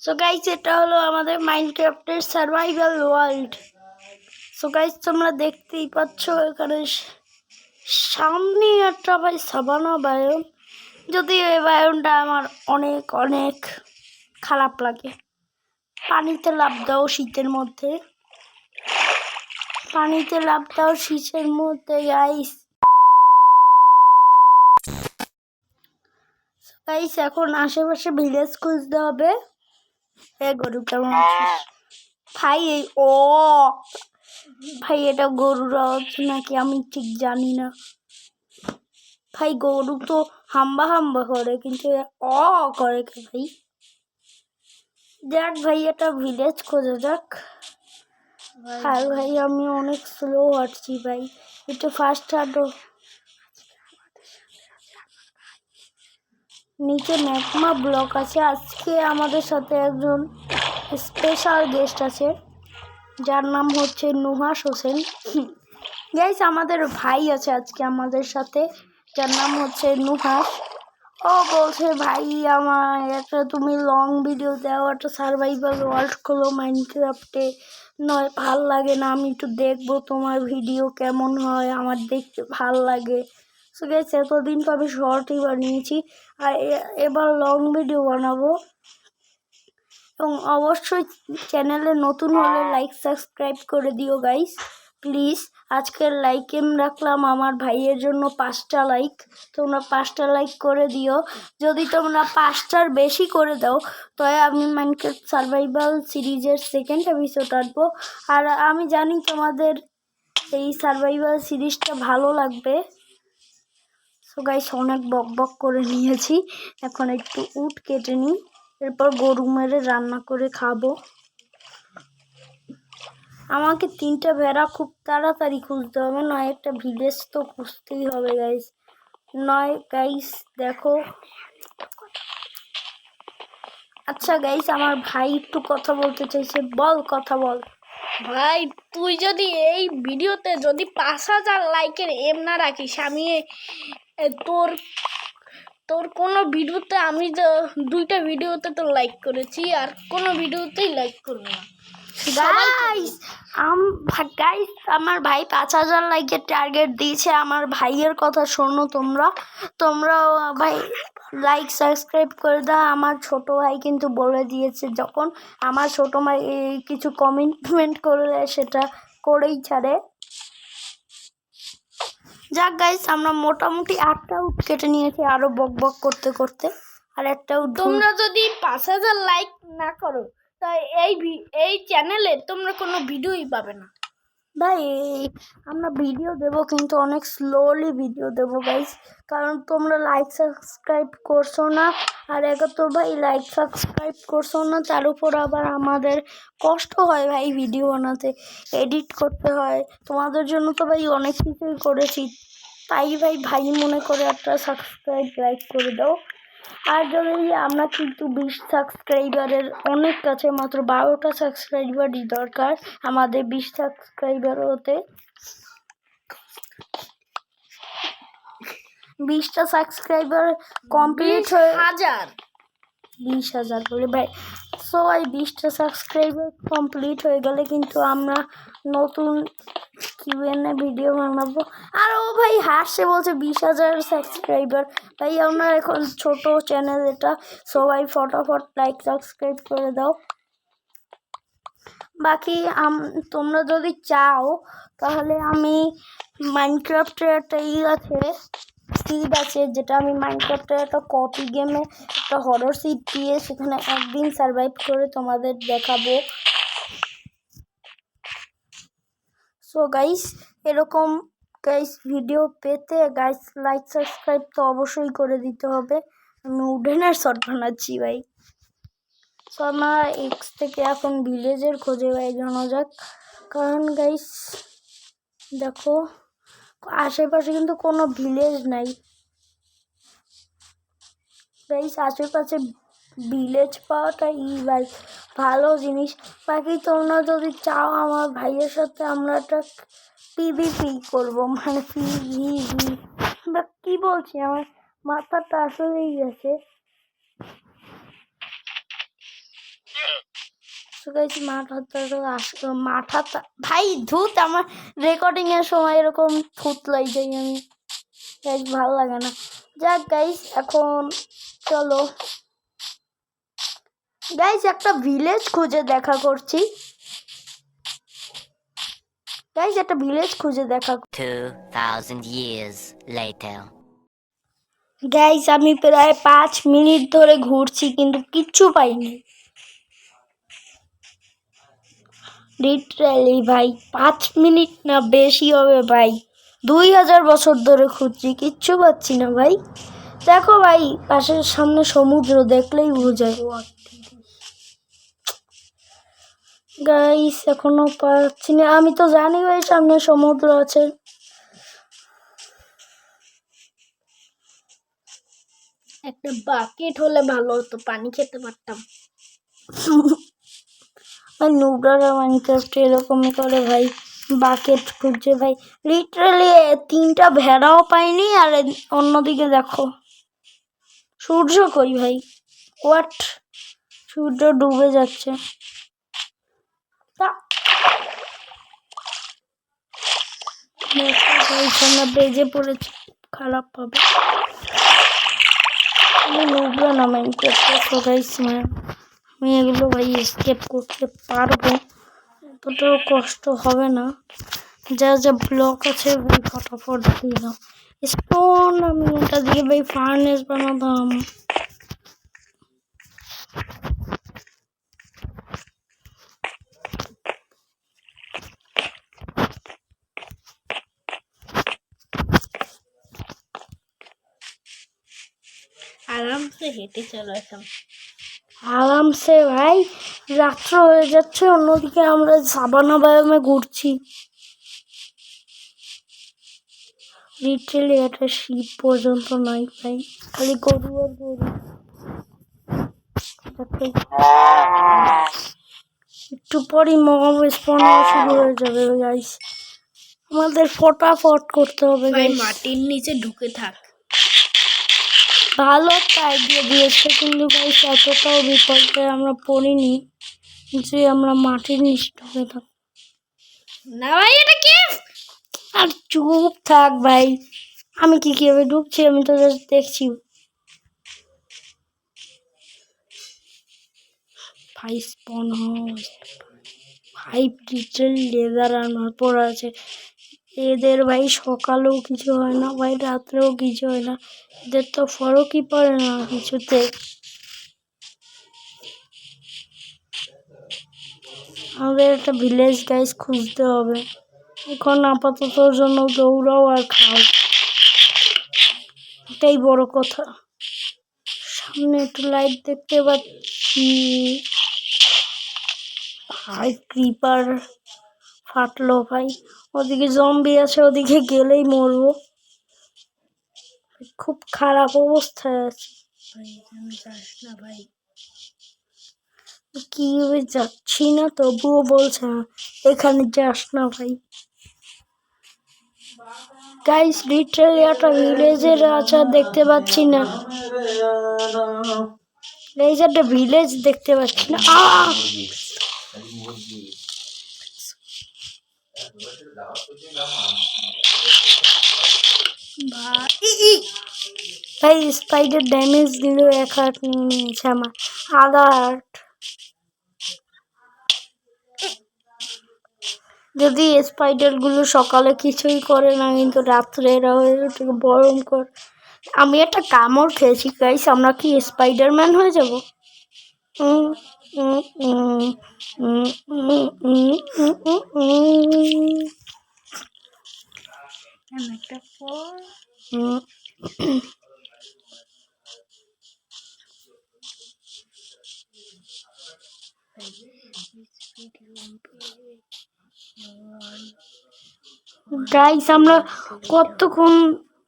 So guys, এটা হলো আমাদের মাইনক্রাফটের সার্ভাইভাল ওয়ার্ল্ড। সো গাইস, তোমরা দেখতেই পাচ্ছ এখানে সামনে একটা ভাই সাবানা বায়ন। যদিও এই বায়নটা আমার অনেক অনেক খারাপ লাগে। পানিতে লাফ দাও শীতের মধ্যে, পানিতে লাফ দাও শীতের মধ্যে গাইস। গাইস, এখন আশেপাশে ভিলেজ খুঁজতে হবে। গরু কেমন আছিস ভাই? ভাই এটা গরুর আওয়াজ নাকি আমি ঠিক জানি না ভাই। গরু তো হাম্বা হাম্বা করে, কিন্তু করে কে ভাই? দেখ ভাই, এটা ভিলেজ খোঁজা যাক। হ্যাঁ ভাই, আমি অনেক স্লো হাঁটছি ভাই, একটু ফাস্ট হাঁটো। নিচে ম্যাগমা ব্লক আছে। আজকে আমাদের সাথে একজন স্পেশাল গেস্ট আছে, যার নাম হচ্ছে নুহাস হোসেন। গাইস, আমাদের ভাই আছে আজকে আমাদের সাথে, যার নাম হচ্ছে নুহাস। ও বলছে, ভাই আমার একটা তুমি লং ভিডিও দাও, একটা সার্ভাইভাল ওয়ার্ল্ড খোলো মাইনক্রাফটে, নয় ভাল লাগে না, আমি একটু দেখবো তোমার ভিডিও কেমন হয়, আমার দেখতে ভাল লাগে। সো গাইস, এতদিন তো আমি শর্টই বানিয়েছি, আর এবার লং ভিডিও বানাবো। এবং অবশ্যই চ্যানেলে নতুন হলে লাইক সাবস্ক্রাইব করে দিও গাইস প্লিজ। আজকের লাইক রাখলাম আমার ভাইয়ের জন্য 5টা লাইক। তোমরা 5টা লাইক করে দিও। যদি তোমরা 5টার বেশি করে দাও তবে আমি মাইনক্রাফট সার্ভাইভাল সিরিজের সেকেন্ড এপিসোড আসবো। আর আমি জানি তোমাদের এই সার্ভাইভাল সিরিজটা ভালো লাগবে। সো গাইস, অনেক বক বক করে নিয়েছি, এখন একটু উট কেটে নিই, এরপর গরু মেরে রান্না করে খাবো। আমাকে 3টা ভেড়া খুব তাড়াতাড়ি খুঁজতে হবে, নয় একটা ভিলেজ তো খুঁজতেই হবে গাইস। নয় গাইস দেখো, আচ্ছা গাইস, আমার ভাই একটু কথা বলতে চাইছে, বল কথা বল। ভাই, তুই যদি এই ভিডিওতে যদি 5,000 লাইকের এম না রাখিস, আমি তোর তোর কোনো ভিডিওতে, আমি যে 2টা ভিডিওতে তো লাইক করেছি, আর কোনো ভিডিওতেই লাইক করবো না গাইস। আমার ভাই 5,000 লাইকের টার্গেট দিয়েছে। আমার ভাইয়ের কথা শোনো তোমরাও ভাই লাইক সাবস্ক্রাইব করে দাও। আমার ছোট ভাই কিন্তু বলে দিয়েছে, যখন আমার ছোট ভাই কিছু কমিটমেন্ট করলে সেটা করেই ছাড়ে। যাক গাইস, আমরা মোটামুটি 8টা উট কেটে নিয়েছি, আরো বক বক করতে করতে। আর একটা উট, তোমরা যদি 5,000 লাইক না করো তাই এই চ্যানেলে তোমরা কোনো ভিডিওই পাবে না ভাই। আমরা ভিডিও দেব, কিন্তু অনেক স্লোলি ভিডিও দেবো গাইস, কারণ তোমরা লাইক সাবস্ক্রাইব করছো না। আর একে তো ভাই লাইক সাবস্ক্রাইব করছো না, তার উপর আবার আমাদের কষ্ট হয় ভাই ভিডিও বানাতে, এডিট করতে হয়। তোমাদের জন্য তো ভাই অনেক কিছুই করেছি, তাই ভাই মনে করে একটা সাবস্ক্রাইব লাইক করে দাও। আর যদি আমরা কিন্তু 20 সাবস্ক্রাইবারের অনেক কাছে, মাত্র 12টা সাবস্ক্রাইবারই দরকার আমাদের 20 সাবস্ক্রাইবার হতে। 20টা সাবস্ক্রাইবার কমপ্লিট হয়ে 20,000 বলে ভাই। সো এই 20টা সাবস্ক্রাইবার কমপ্লিট হয়ে গেলে কিন্তু আমরা নতুন কিউএনএ ভিডিও বানাবো। আর ও ভাই হাসছে, বলছে 20,000 সাবস্ক্রাইবার। ভাই আমরা এখন ছোট চ্যানেল এটা, সবাই ফটাফট লাইক সাবস্ক্রাইব করে দাও। বাকি তোমরা যদি চাও তাহলে আমি মাইনক্রাফটের একটা সিড আছে, যেটা আমি মাইনক্রাফটের একটা কপি গেমে একটা হরর সিড দিয়ে সেখানে একদিন সার্ভাইভ করে তোমাদের দেখাবো। সো গাইস, এরকম গাইস ভিডিও পেতে গাইস লাইক সাবস্ক্রাইব তো অবশ্যই করে দিতে হবে। আমি উডেনের শট বানাচ্ছি ভাই। সো আমরা এক্স থেকে এখন ভিলেজের খোঁজে ভাই জানা যাক, কারণ গাইস দেখো আশেপাশে কিন্তু কোনো ভিলেজ নাই গাইস। আশেপাশে ভিলেজ পাওয়াটাই ভাই ভালো জিনিস। বাকি তোমরা যদি চাও আমার ভাইয়ের সাথে আমরা একটা পিভিপি করবো, মানে পিভিভি বা কি বলছি, আমার মাথাটা আসলেই গেছে। গাইস মাথা ভাই ধুত আমার রেকর্ডিং এর সময় এরকম থুত লাই যাই আমি গাইস ভালো লাগে না। যাক গাইস এখন চলো গাইস একটা ভিলেজ খুঁজে দেখা করছি। গাইস একটা ভিলেজ খুঁজে দেখা 2000 years later. গাইস আমি প্রায় 5 মিনিট ধরে ঘুরছি কিন্তু কিচ্ছু পাইনি। লিটারালি ভাই 5 মিনিট না বেশি হবে ভাই, 2000 বছর ধরে খুঁজছি কিচ্ছু পাচ্ছি না ভাই। দেখো ভাই পাশের সামনে সমুদ্র দেখলেই বোঝায়। গাইস এখনো পাচ্ছি না, আমি তো জানি ভাই সামনে সমুদ্র আছে। একটা বাকেট হলে ভালো হতো, পানি খেতে পারতাম। ভাই নুবরারা মাইনক্রাফট এরকমই করে ভাই, বাকেট খুঁজছে ভাই। লিটারালি 3টা ভেড়াও পাইনি। আর অন্যদিকে দেখো সূর্য কই ভাই, হোয়াট, সূর্য ডুবে যাচ্ছে। আমরা বেজে পড়েছি, খারাপ হবে। আমি নুবরা না মাইনক্রাফট গাইস, আমি এগুলো ভাই স্কেপ করতে পারবো, এতটাও কষ্ট হবে না। যা যা ব্লক আছে ভাই ফটাফট দিয়ে দাও। স্টোন আমি এটা দিয়ে ভাই ফার্নেস বানাতাম। আরামসে হেঁটে চলে আসলাম। আরামসে ভাই, রাত্র হয়ে যাচ্ছে, অন্যদিকে আমরা সাবানা বায়োমে ঘুরছি। লিটারালি একটা শীত পর্যন্ত নাই ভাই, খালি গরু আর গরু। একটু পরই মব স্পন শুরু হয়ে যাবে গাইস, আমাদের ফটাফট করতে হবে ভাই গাইস। মাটির নিচে ঢুকে থাক। ভালো একটা আইডিয়া দিয়েছে কিন্তু গাইস এতটাও বিপদে আমরা পড়িনি যে আমরা মাটির নিচে ঢুকে থাক। না ভাই এটা কি? আর চুপ থাক ভাই, আমি কিভাবে ঢুকছি আমি তো জাস্ট দেখছি। ভাই স্পন ভাই লিটল লেদার আনার পর আছে এদের ভাই, সকালেও কিছু হয় না ভাই, রাত্রেও কিছু হয় না, এদের তো ফরকই পড়ে না কিছুতে। আমাদের একটা ভিলেজ গাইস খুঁজতে হবে এখন, আপাতত জন্য দৌড়াও আর খাও, এটাই বড় কথা। সামনে একটু লাইট দেখতে পাচ্ছি, ভাই ক্রিপার ফাটলো ভাই, ওদিকে জম্বি আছে, ওদিকে গেলেই মরবো, খুব খারাপ অবস্থায় আছে ভাই এখানে যাস না ভাই। কি যাচ্ছি না তবুও বলছে এখানে যাস না ভাই। গাইস লিটারালি একটা ভিলেজের আছে দেখতে পাচ্ছি না, এই যে একটা ভিলেজ দেখতে পাচ্ছি না। ভাই স্পাইডার ড্যামেজ দিল, 1 হার্ট নিয়ে নিয়েছে আমার, আধা হার্ট। যদি স্পাইডার গুলো সকালে কিছুই করে না কিন্তু রাত্রে এরা হয়ে ওঠে ভয়ঙ্কর। আমি একটা কামড় খেয়েছি গাইস, আমরা কি স্পাইডারম্যান হয়ে যাব? একটা ফল গাইস আমরা কতক্ষণ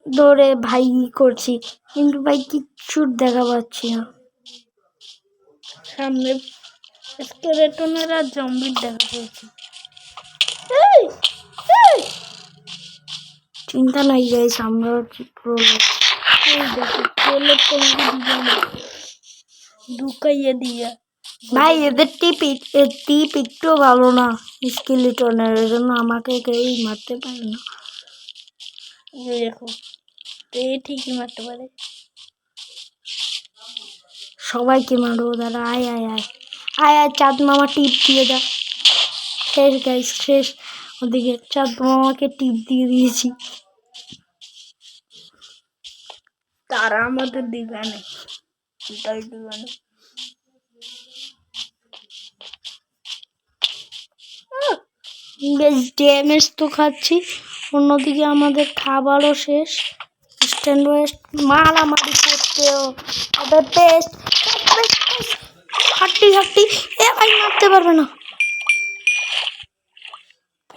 ধরে ভাই করছি কিন্তু ভাই কিচ্ছু দেখা পাচ্ছি না। সামনে স্কেলেটনের আর জম্বির দেখা পেয়েছি। চিন্তা নাই গাইস, আমরা প্রো লোক। এই দেখো স্কেলেটন ঢুকাইয়ে দিয়া ভাই এদের টিপ একটু ভালো না স্কেলিটনের, এর জন্য আমাকে কেউই মারতে পারে না। এই দেখো, তো এ ঠিকই মারতে পারে। সবাইকে মারবো দাঁড়া, আয় আয় আয় আয় আয়, চাঁদ মামা টিপ দিয়ে দা। শেষ গাইস শেষ, ওদিকে চাঁদ মামাকে টিপ দিয়ে দিয়েছি। তারা আমাদের দিবে না, তাই দিবে না। বেশ ড্যামেজ তো খাচ্ছি, অন্যদিকে আমাদের খাবারও শেষ। স্ট্যান্ড ওয়েস্ট মারামারি করতেও ওদের পেস্ট হাঁটটি হাঁটটি, এ ভাই মারতে পারবে না।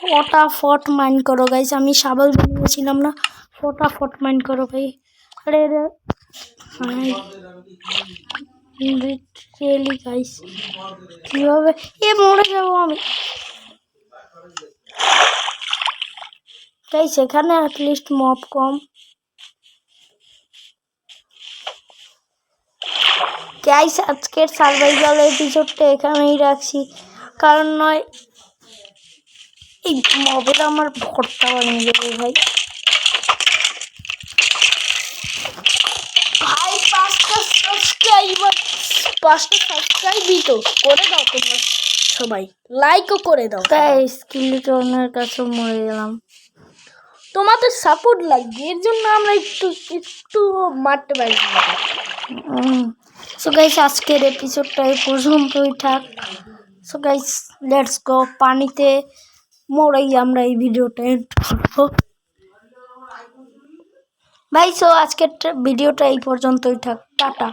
ফটাফট মাইন্ড করো গাইস, আমি সাবল বানিয়েছিলাম না, ফটাফট মাইন্ড করো ভাই। আরে রে রিয়েলি গাইস, কিভাবে এ মরে যাবো আমি গাইস। এখানে অ্যাটলিস্ট মব কম। গাইস আজকের সার্ভাইভাল এপিসোডটা এখানেই রাখছি, কারণ নয় এই মবের আমার ভর্তা বানিয়ে দেবে ভাই। ভাই 5টা সাবস্ক্রাইবই তো করে দাও তোমরা সবাই, লাইকও করে দাও। গাইস স্কেলিটনের কাছে মরে গেলাম। তোমাদের সাপোর্ট লাগবে, এর জন্য আমরা একটু মারতে পারি না। সো গাইস আজকের এপিসোডটা এই পর্যন্তই থাক। সো গাইস লেটস গো, পানিতে মরেই আমরা এই ভিডিওটা এন্ড করবো ভাই। সো আজকের ভিডিওটা এই পর্যন্তই থাক, টাটা।